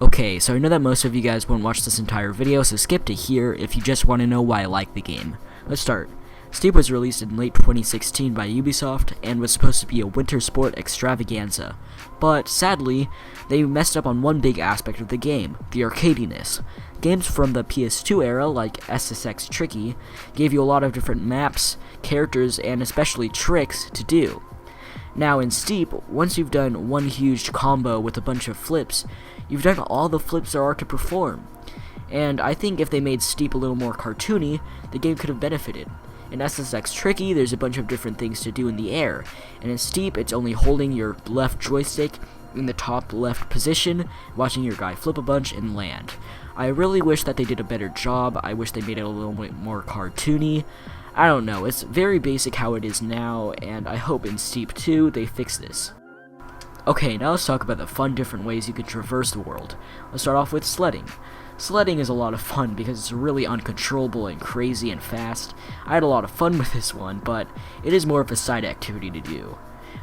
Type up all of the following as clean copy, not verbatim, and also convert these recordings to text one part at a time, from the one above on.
Okay, so I know that most of you guys won't watch this entire video, so skip to here if you just want to know why I like the game. Let's start. Steep was released in late 2016 by Ubisoft and was supposed to be a winter sport extravaganza, but sadly, they messed up on one big aspect of the game, the arcadiness. Games from the PS2 era, like SSX Tricky, gave you a lot of different maps, characters, and especially tricks to do. Now in Steep, once you've done one huge combo with a bunch of flips, you've done all the flips there are to perform. And I think if they made Steep a little more cartoony, the game could have benefited. In SSX Tricky, there's a bunch of different things to do in the air, and in Steep, it's only holding your left joystick in the top left position, watching your guy flip a bunch and land. I really wish that they did a better job. I wish they made it a little bit more cartoony. I don't know, it's very basic how it is now, and I hope in Steep 2 they fix this. Okay, now let's talk about the fun different ways you can traverse the world. Let's start off with sledding. Sledding is a lot of fun because it's really uncontrollable and crazy and fast. I had a lot of fun with this one, but it is more of a side activity to do.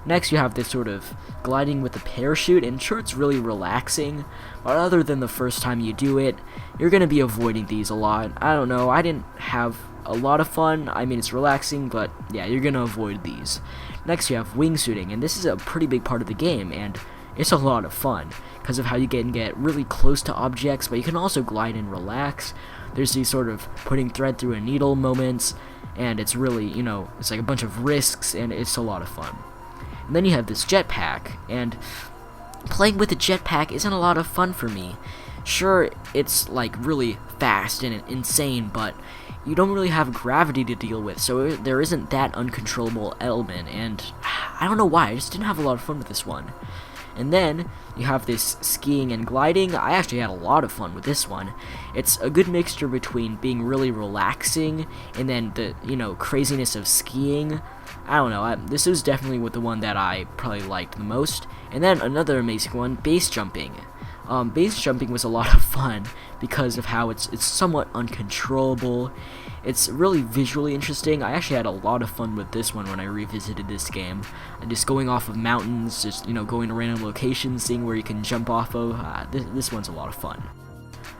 Next, you have this sort of gliding with a parachute, and sure, it's really relaxing, but other than the first time you do it, you're going to be avoiding these a lot. I don't know, I didn't have a lot of fun. I mean, it's relaxing, but yeah, you're going to avoid these. Next, you have wingsuiting, and this is a pretty big part of the game, and it's a lot of fun because of how you can get really close to objects, but you can also glide and relax. There's these sort of putting thread through a needle moments, and it's really, you know, it's like a bunch of risks, and it's a lot of fun. And then you have this jetpack, and playing with a jetpack isn't a lot of fun for me. Sure, it's like really fast and insane, but you don't really have gravity to deal with, so there isn't that uncontrollable element, and I don't know why, I just didn't have a lot of fun with this one. And then you have this skiing and gliding. I actually had a lot of fun with this one. It's a good mixture between being really relaxing and then the, you know, craziness of skiing. I don't know, this was definitely the one that I probably liked the most. And then another amazing one, base jumping. Base jumping was a lot of fun because of how it's somewhat uncontrollable. It's really visually interesting. I actually had a lot of fun with this one when I revisited this game. Just going off of mountains, just, you know, going to random locations, seeing where you can jump off of. This one's a lot of fun.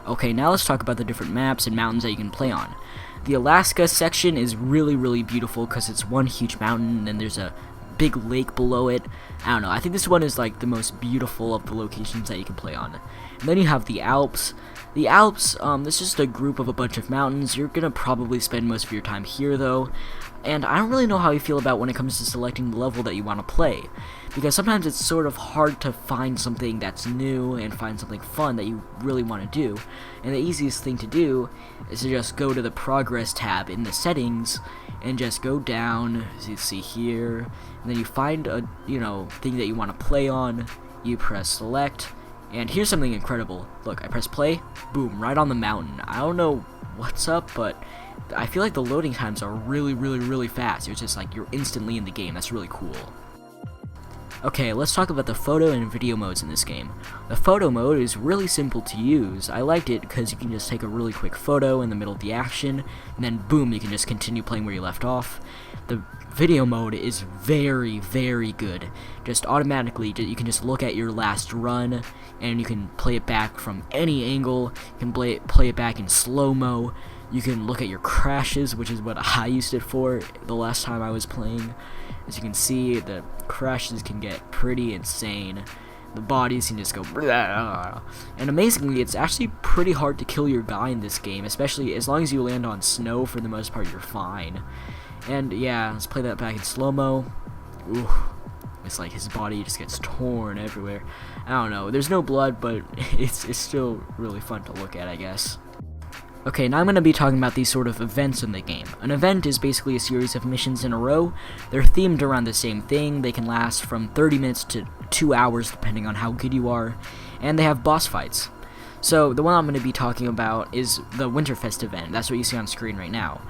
Okay, now let's talk about the different maps and mountains that you can play on. The Alaska section is really beautiful because it's one huge mountain and then there's a big lake below it. I don't know, I think this one is like the most beautiful of the locations that you can play on. And then you have the Alps. The Alps, this is just a group of a bunch of mountains. You're gonna probably spend most of your time here though, and I don't really know how you feel about when it comes to selecting the level that you want to play, because sometimes it's sort of hard to find something that's new and find something fun that you really want to do, and the easiest thing to do is to just go to the progress tab in the settings and just go down, as you see here, and then you find a, you know, thing that you want to play on, you press select, and here's something incredible. Look, I press play, boom, right on the mountain. I don't know what's up, but I feel like the loading times are really fast. It's just like you're instantly in the game. That's really cool. Okay, let's talk about the photo and video modes in this game. The photo mode is really simple to use. I liked it because you can just take a really quick photo in the middle of the action, and then boom, you can just continue playing where you left off. The video mode is very good. Just automatically, you can just look at your last run, and you can play it back from any angle. You can play it back in slow-mo. You can look at your crashes, which is what I used it for the last time I was playing. As you can see, the crashes can get pretty insane. The bodies can just go blah. And amazingly, it's actually pretty hard to kill your guy in this game, especially as long as you land on snow. For the most part, you're fine. And yeah, let's play that back in slow-mo. Ooh, it's like his body just gets torn everywhere. I don't know, there's no blood, but it's still really fun to look at, I guess. Okay, now I'm going to be talking about these sort of events in the game. An event is basically a series of missions in a row. They're themed around the same thing. They can last from 30 minutes to 2 hours depending on how good you are, and they have boss fights. So the one I'm going to be talking about is the Winterfest event. That's what you see on screen right now.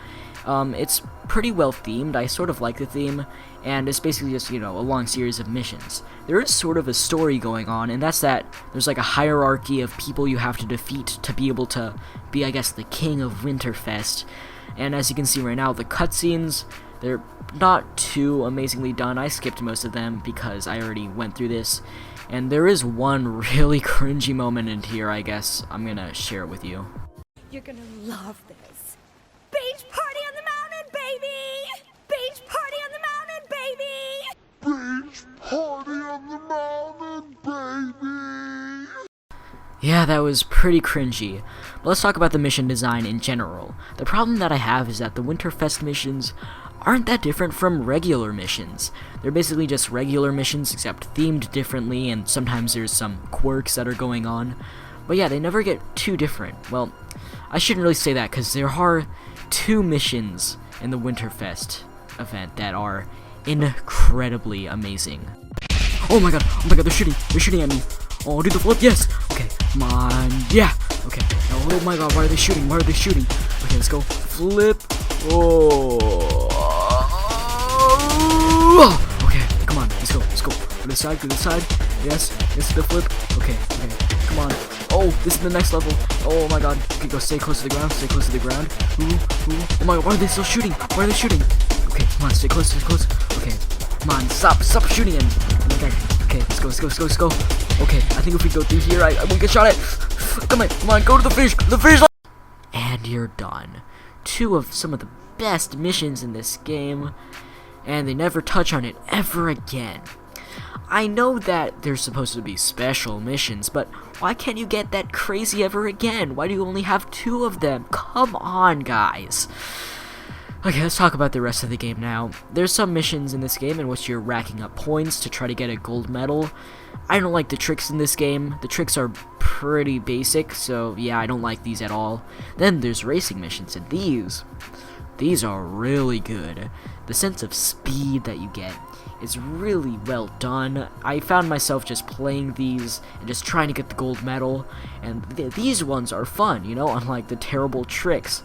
It's pretty well themed. I sort of like the theme, and it's basically just, you know, a long series of missions. There is sort of a story going on, and that's that there's like a hierarchy of people you have to defeat to be able to be, I guess, the king of Winterfest. And as you can see right now, the cutscenes, they're not too amazingly done. I skipped most of them because I already went through this. And there is one really cringy moment in here, I guess I'm gonna share it with you. You're gonna love this. Beach party on the mountain, baby! Beach party on the mountain, baby! Beach party on the mountain, baby! Yeah, that was pretty cringy. But let's talk about the mission design in general. The problem that I have is that the Winterfest missions aren't that different from regular missions. They're basically just regular missions except themed differently, and sometimes there's some quirks that are going on. But yeah, they never get too different. Well, I shouldn't really say that because there are 2 missions in the Winterfest event that are incredibly amazing. Oh my god, they're shooting at me. Oh, do the flip, yes! Okay, come on, yeah! Okay, oh my god, why are they shooting? Okay, let's go, flip, oh! Okay, come on, let's go, to the side, yes, the flip, okay, come on, oh, this is the next level, oh my god, okay, go, stay close to the ground, ooh, oh my god, why are they still shooting, okay, come on, stay close, okay, come on, stop shooting at me, oh my god. Okay, let's go. Okay, I think if we go through here, I won't get shot at. Come on, go to the fish line. And you're done. 2 of some of the best missions in this game, and they never touch on it ever again. I know that there's supposed to be special missions, but why can't you get that crazy ever again? Why do you only have 2 of them? Come on, guys. Okay, let's talk about the rest of the game now. There's some missions in this game in which you're racking up points to try to get a gold medal. I don't like the tricks in this game. The tricks are pretty basic, so yeah, I don't like these at all. Then there's racing missions, and these are really good. The sense of speed that you get is really well done. I found myself just playing these and just trying to get the gold medal, and these ones are fun, you know, unlike the terrible tricks.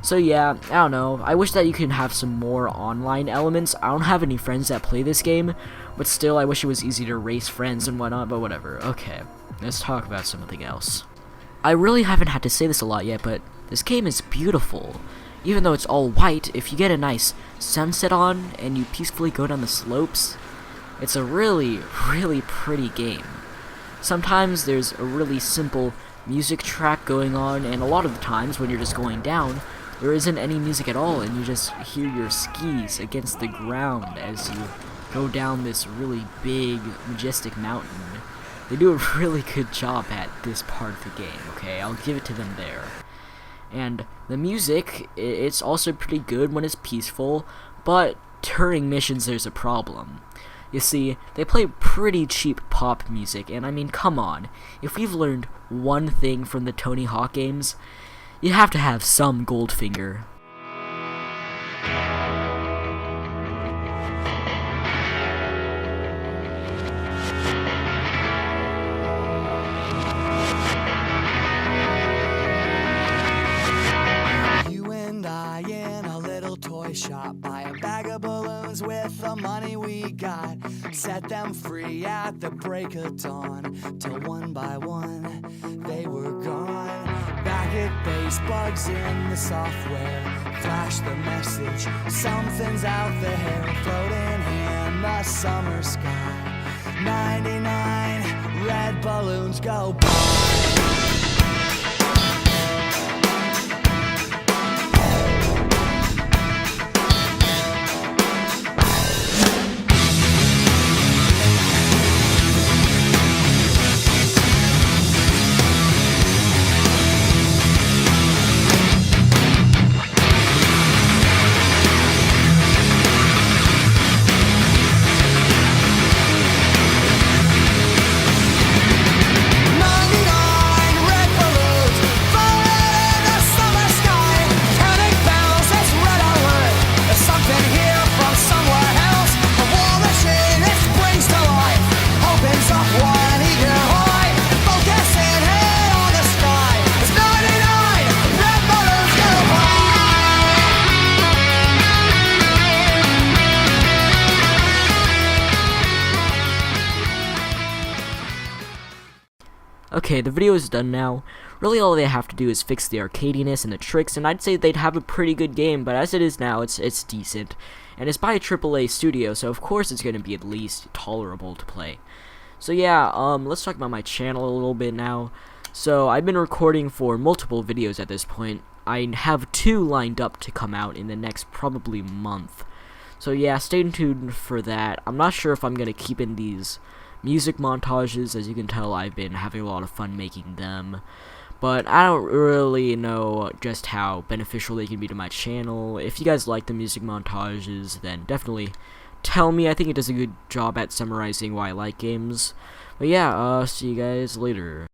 So yeah, I don't know, I wish that you could have some more online elements. I don't have any friends that play this game, but still, I wish it was easy to race friends and whatnot, but whatever. Okay, let's talk about something else. I really haven't had to say this a lot yet, but this game is beautiful. Even though it's all white, if you get a nice sunset on and you peacefully go down the slopes, it's a really, really pretty game. Sometimes there's a really simple music track going on, and a lot of the times when you're just going down, there isn't any music at all, and you just hear your skis against the ground as you go down this really big, majestic mountain. They do a really good job at this part of the game, okay? I'll give it to them there. And the music, it's also pretty good when it's peaceful, but during missions there's a problem. You see, they play pretty cheap pop music, and I mean, come on. If we've learned one thing from the Tony Hawk games, you have to have some Goldfinger. Shop, buy a bag of balloons with the money we got, set them free at the break of dawn, till one by one they were gone. Back at base, bugs in the software flash the message, something's out there, floating in the summer sky. 99 red balloons go by. Okay, the video is done now. Really all they have to do is fix the arcadiness and the tricks, and I'd say they'd have a pretty good game, but as it is now, it's decent. And it's by a AAA studio, so of course it's going to be at least tolerable to play. So yeah, let's talk about my channel a little bit now. So I've been recording for multiple videos at this point. I have 2 lined up to come out in the next probably month. So yeah, stay tuned for that. I'm not sure if I'm gonna keep in these music montages. As you can tell, I've been having a lot of fun making them. But I don't really know just how beneficial they can be to my channel. If you guys like the music montages, then definitely tell me. I think it does a good job at summarizing why I like games. But yeah, see you guys later.